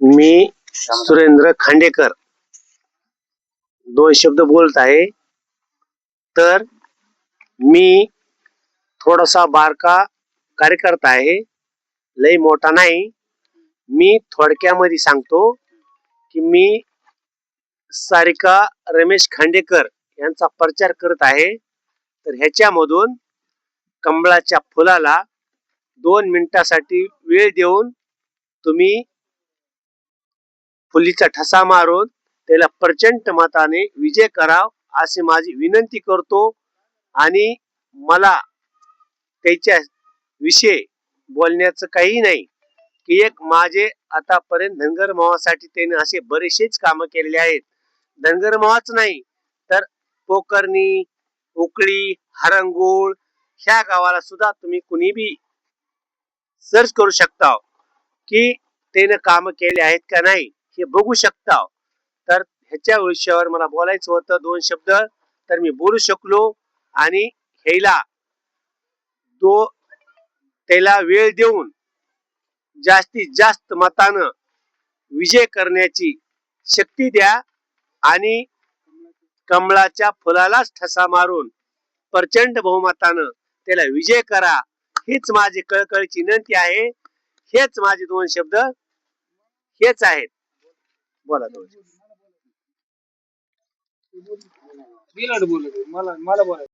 मी सुरेंद्र खांडेकर दोन शब्द बोलत आहे. तर मी थोडासा बारका कार्यकर्ता आहे, लय मोठा नाही. मी थोडक्यामध्ये सांगतो की मी सारिका रमेश खांडेकर यांचा प्रचार करत आहे. तर ह्याच्यामधून कमळाच्या फुलाला 2 मिनिटासाठी वेळ देऊन तुम्ही फुलीचा ठसा मारून त्याला प्रचंड मताने विजय कराव अशी माझी विनंती करतो. आणि मला त्याच्या विषय बोलण्याचं काही नाही की एक माझे आतापर्यंत धनगर मावासाठी त्याने असे बरेचसेच काम केलेले आहेत. धनगर मावाच नाही तर पोकर्णी, उकळी, हरंगुळ ह्या गावाला सुद्धा तुम्ही कुणी बी सर्च करू शकता की त्याने काम केले आहेत का नाही हे बघू शकता. तर ह्याच्या विषयावर मला बोलायचं होतं 2 शब्द, तर मी बोलू शकलो. आणि ह्याला त्याला वेळ देऊन जास्तीत जास्त मतानं विजय करण्याची शक्ती द्या आणि कमळाच्या फुलालाच ठसा मारून प्रचंड बहुमतानं त्याला विजय करा. हीच माझी कळकळीची विनंती आहे. हेच माझे 2 शब्द हेच आहेत. बोला मला बोलायचं.